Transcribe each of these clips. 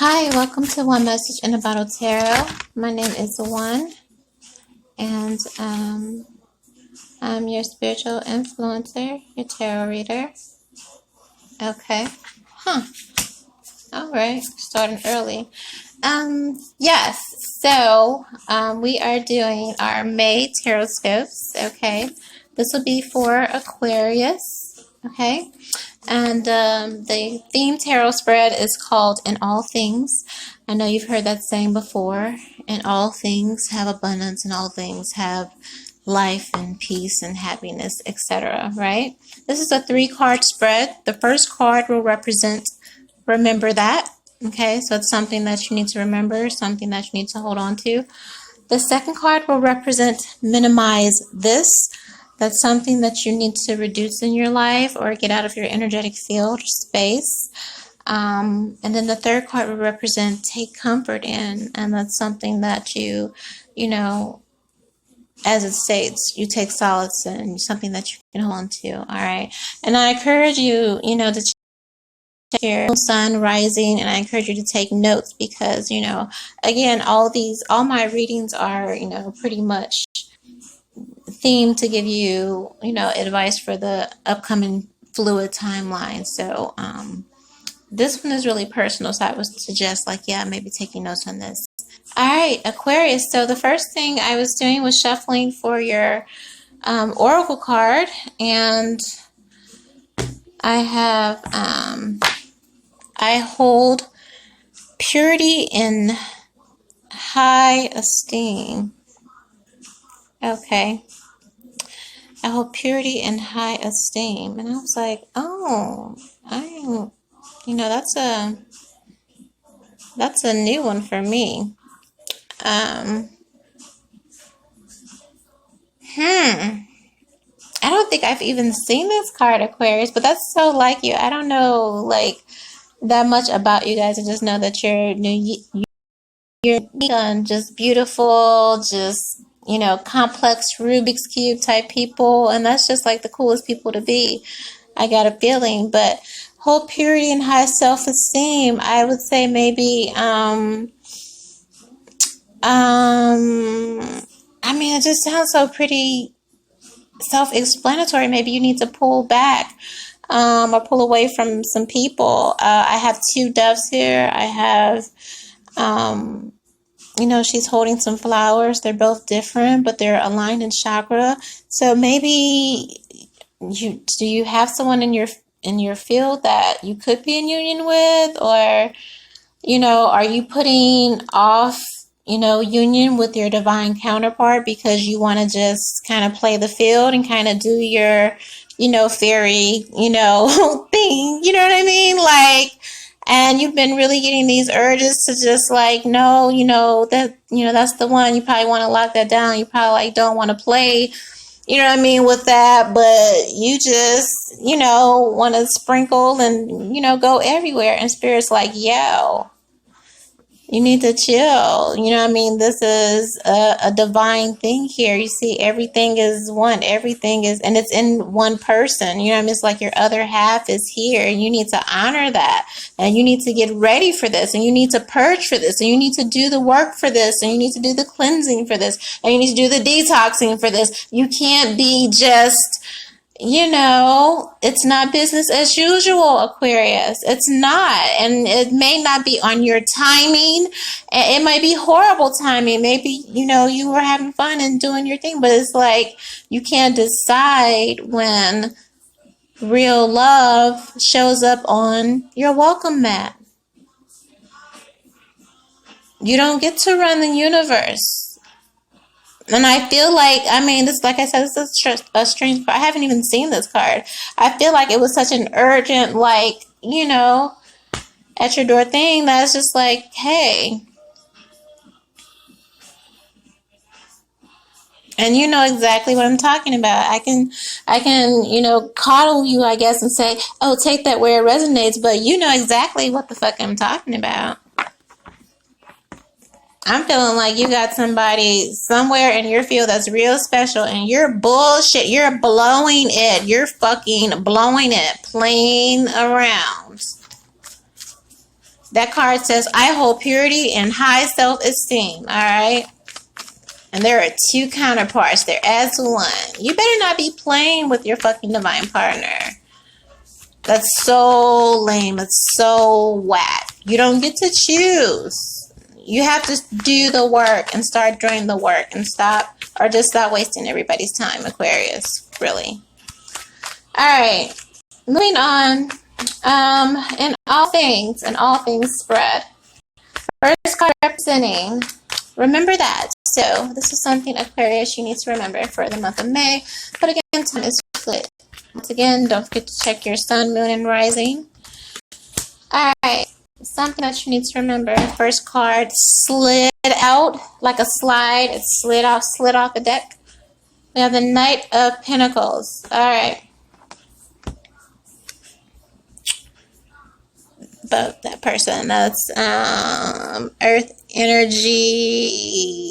Hi, welcome to One Message in a Bottle Tarot. My name is O.N.E, and I'm your spiritual influencer, your tarot reader. Okay. All right. Starting early. Yes. So, we are doing our May Tarotscopes. Okay. This will be for Aquarius. Okay. And the theme tarot spread is called In All Things. I know you've heard that saying before. In all things have abundance, and all things have life and peace and happiness, etc. Right? This is a 3-card spread. The first card will represent remember that. Okay, so it's something that you need to remember, something that you need to hold on to. The second card will represent minimize this. That's something that you need to reduce in your life or get out of your energetic field or space. And then the third card will represent take comfort in. And that's something that you know, as it states, you take solace in, something that you can hold on to. All right. And I encourage you, to check your sun rising, and I encourage you to take notes because, again, all my readings are, pretty much theme to give you, advice for the upcoming fluid timeline. So this one is really personal, so I would suggest maybe taking notes on this. All right, Aquarius. So the first thing I was doing was shuffling for your oracle card, and I have I hold purity in high esteem. Okay. I hold purity and high esteem. And I was like, oh, that's a new one for me. I don't think I've even seen this card, Aquarius, but that's so like you. I don't know, that much about you guys. I just know that you're just beautiful, just complex Rubik's Cube type people, and that's just the coolest people to be. I got a feeling, but whole purity and high self-esteem, I would say maybe, it just sounds so pretty self-explanatory. Maybe you need to pull back, or pull away from some people. I have 2 doves here. I have, she's holding some flowers. They're both different, but they're aligned in chakra. So maybe do you have someone in your field that you could be in union with, or are you putting off union with your divine counterpart because you want to just kind of play the field and kind of do your fairy thing, you know what I mean, and you've been really getting these urges to just no, that's the one. You probably want to lock that down. You probably don't want to play, with that, but you just, want to sprinkle and, go everywhere. And Spirit's yo, you need to chill. This is a divine thing here. You see, everything is one. Everything is, and it's in one person. It's like your other half is here. And you need to honor that. And you need to get ready for this. And you need to purge for this. And you need to do the work for this. And you need to do the cleansing for this. And you need to do the detoxing for this. You can't be just... it's not business as usual, Aquarius. It's not. And it may not be on your timing. It might be horrible timing. Maybe, you were having fun and doing your thing, but it's you can't decide when real love shows up on your welcome mat. You don't get to run the universe. And I feel this, like I said, this is a strange card. I haven't even seen this card. I feel like it was such an urgent, at your door thing that's just hey. And you know exactly what I'm talking about. I can, coddle you, I guess, and say, oh, take that where it resonates, but you know exactly what the fuck I'm talking about. I'm feeling like you got somebody somewhere in your field that's real special, and you're bullshit. You're blowing it. You're fucking blowing it. Playing around. That card says, I hold purity and high self-esteem. All right. And there are two counterparts. They're as one. You better not be playing with your fucking divine partner. That's so lame. It's so whack. You don't get to choose. You have to do the work and start doing the work and stop, or just stop wasting everybody's time, Aquarius. Really. All right. Moving on. In all things spread. First card representing. Remember that. So this is something, Aquarius, you need to remember for the month of May. But again, time is split. Once again, don't forget to check your sun, moon, and rising. Alright, something that you need to remember. First card slid out like a slide. It slid off the deck. We have the Knight of Pentacles. Alright. But that person, that's Earth energy.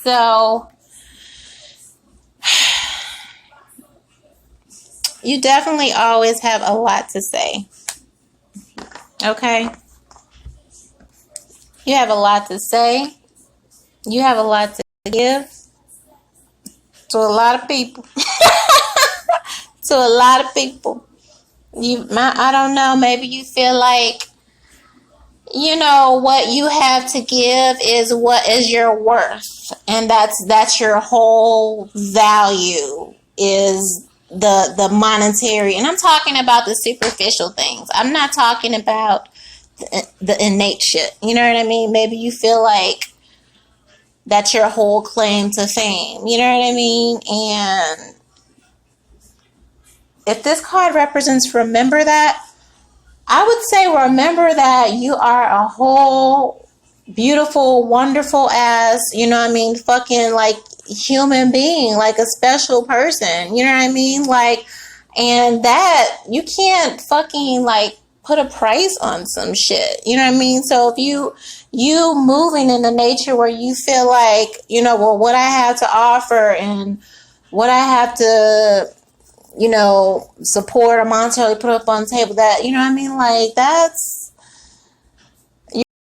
So you definitely always have a lot to say. Okay? You have a lot to say. You have a lot to give to a lot of people. To a lot of people. I don't know, maybe you feel like, you know, what you have to give is what is your worth. And that's your whole value, is the monetary. And I'm talking about the superficial things. I'm not talking about the innate shit. You know what I mean? Maybe you feel like that's your whole claim to fame. You know what I mean? And if this card represents remember that, I would say remember that you are a whole beautiful, wonderful ass, you know what I mean, fucking like human being, like a special person, you know what I mean? Like, and that you can't fucking like put a price on some shit, you know what I mean? So if you moving in the nature where you feel like, you know, well, what I have to offer and what I have to, you know, support or monetarily put up on the table, that, you know what I mean? Like, that's,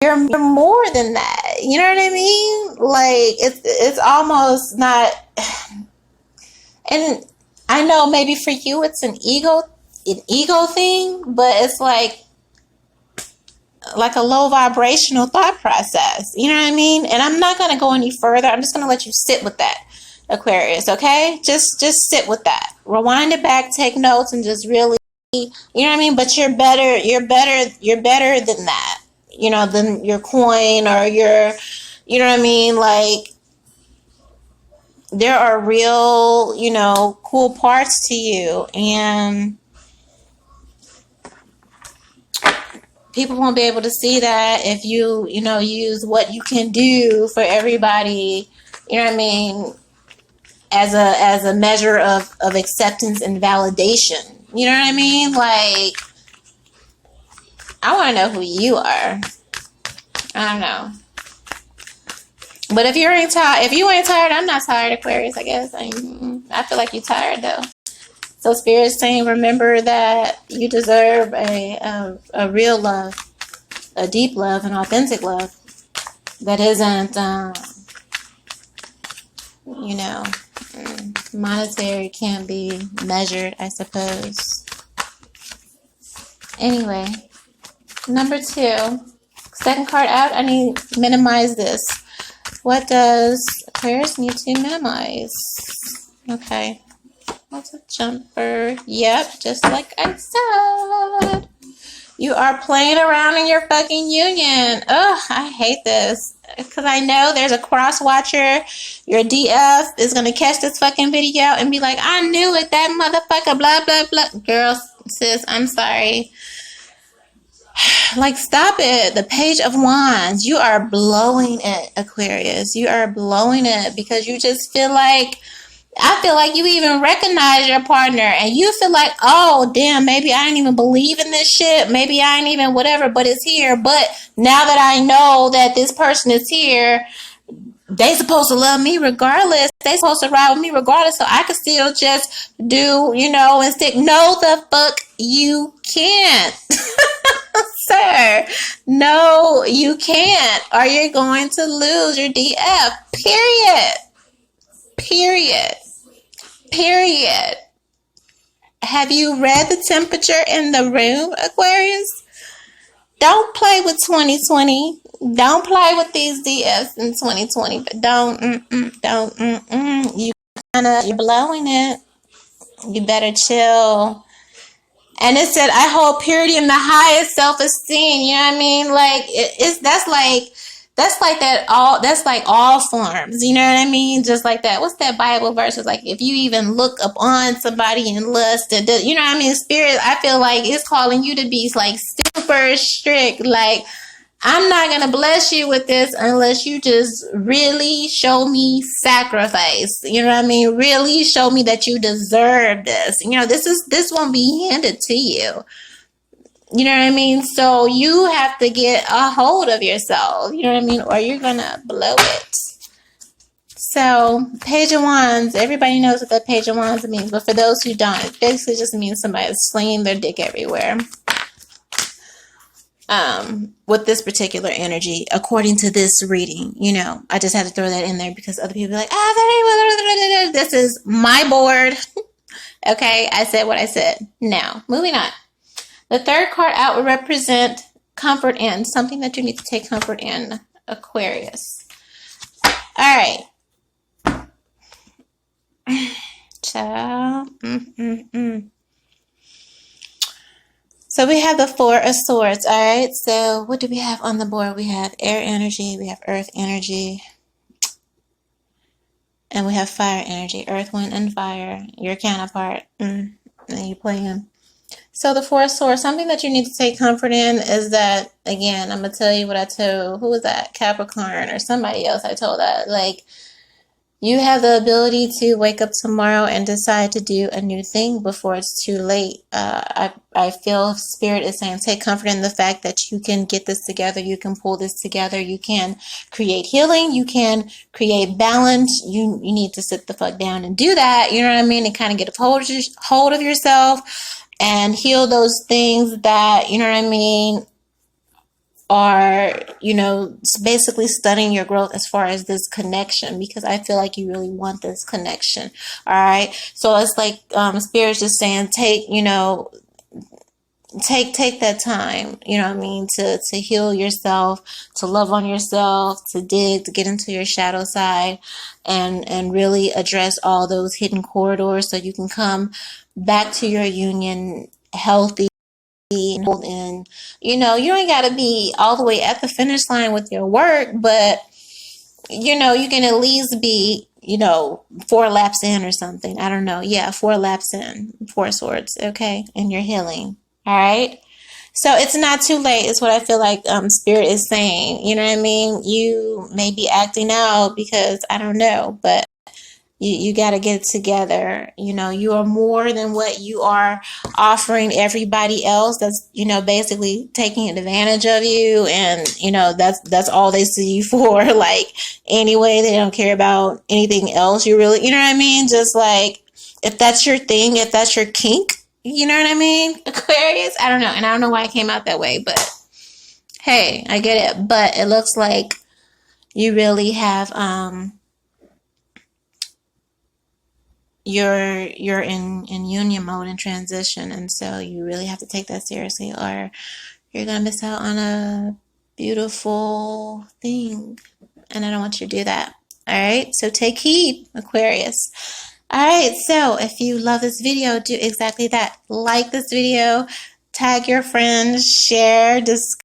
you're more than that. You know what I mean? Like, it's almost not, and I know maybe for you it's an ego thing, but it's like a low vibrational thought process. You know what I mean? And I'm not going to go any further. I'm just going to let you sit with that, Aquarius, okay? Just sit with that. Rewind it back, take notes, and just really, you know what I mean? But you're better than that. You know, than your coin or your, you know what I mean? Like, there are real, you know, cool parts to you, and people won't be able to see that if you know, use what you can do for everybody, you know what I mean, as a measure of acceptance and validation. You know what I mean? Like, I want to know who you are. I don't know. But if you ain't tired, I'm not tired, Aquarius, I guess. I feel like you're tired, though. So Spirit's saying, remember that you deserve a real love, a deep love, an authentic love that isn't, you know, monetary, can't be measured, I suppose. Anyway, number 2, second card out. I need to minimize this. What does Aquarius need to minimize? Okay. What's a jumper? Yep, just like I said. You are playing around in your fucking union. Ugh, I hate this. Because I know there's a cross watcher. Your DF is going to catch this fucking video and be like, I knew it, that motherfucker, blah, blah, blah. Girl, sis, I'm sorry. Like, stop it. The Page of Wands. You are blowing it, Aquarius. You are blowing it because you just feel like, I feel like you even recognize your partner and you feel like, oh, damn, maybe I didn't even believe in this shit. Maybe I ain't even whatever, but it's here. But now that I know that this person is here, they supposed to love me regardless. They supposed to ride with me regardless. So I could still just do, you know, and stick. No, the fuck you can't. Sir, no, you can't, or you're going to lose your DF. Period. Period. Period. Have you read the temperature in the room, Aquarius? Don't play with 2020. Don't play with these DFs in 2020. But don't. You're blowing it. You better chill. And it said, I hold purity in the highest self-esteem. You know what I mean? Like that's like all forms. You know what I mean? Just like that. What's that Bible verse? It's like, if you even look upon somebody in lust, you know what I mean? Spirit, I feel like it's calling you to be like super strict. Like, I'm not going to bless you with this unless you just really show me sacrifice. You know what I mean? Really show me that you deserve this. You know, this won't be handed to you. You know what I mean? So you have to get a hold of yourself. You know what I mean? Or you're going to blow it. So, Page of Wands, everybody knows what that Page of Wands means. But for those who don't, it basically just means somebody's slinging their dick everywhere. With this particular energy, according to this reading, you know, I just had to throw that in there because other people are like, this is my board. Okay, I said what I said. Now, moving on. The third card out would represent comfort in, something that you need to take comfort in, Aquarius. All right. Ciao. So we have the Four of Swords, all right? So what do we have on the board? We have air energy, we have earth energy, and we have fire energy, earth, wind, and fire. Your counterpart, and you play him. So the Four of Swords, something that you need to take comfort in is that, again, I'm going to tell you what I told, who was that? Capricorn or somebody else I told that, like, you have the ability to wake up tomorrow and decide to do a new thing before it's too late. I feel Spirit is saying take comfort in the fact that you can get this together. You can pull this together. You can create healing. You can create balance. You need to sit the fuck down and do that. You know what I mean? And kind of get a hold of yourself and heal those things that, you know what I mean, are, you know, basically studying your growth as far as this connection, because I feel like you really want this connection. All right. So it's like Spirit's just saying, take that time, you know what I mean, to heal yourself, to love on yourself, to dig, to get into your shadow side and really address all those hidden corridors so you can come back to your union healthy. And you know, you ain't got to be all the way at the finish line with your work, but you know, you can at least be, you know, 4 laps in or something. I don't know. Yeah, 4 laps in, 4 swords. Okay. And you're healing. All right. So it's not too late is what I feel like Spirit is saying. You know what I mean? You may be acting out because I don't know, but you got to get it together. You know, you are more than what you are offering everybody else that's, you know, basically taking advantage of you. And, you know, that's all they see you for. Like, anyway, they don't care about anything else. You really, you know what I mean? Just like, if that's your thing, if that's your kink, you know what I mean? Aquarius, I don't know. And I don't know why I came out that way, but hey, I get it. But it looks like you really have, you're in union mode and transition, and so you really have to take that seriously or you're gonna miss out on a beautiful thing, and I don't want you to do that. All right, so take heed, Aquarius. All right, so if you love this video, do exactly that. Like this video, tag your friends, share, discuss.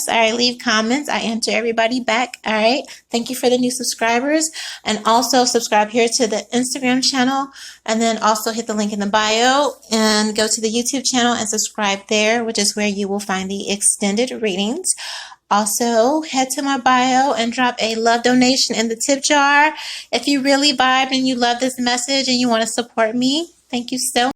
All right, leave comments. I answer everybody back. All right, thank you for the new subscribers, and also subscribe here to the Instagram channel, and then also hit the link in the bio and go to the YouTube channel and subscribe there, which is where you will find the extended readings. Also, head to my bio and drop a love donation in the tip jar if you really vibe and you love this message and you want to support me. Thank you so much.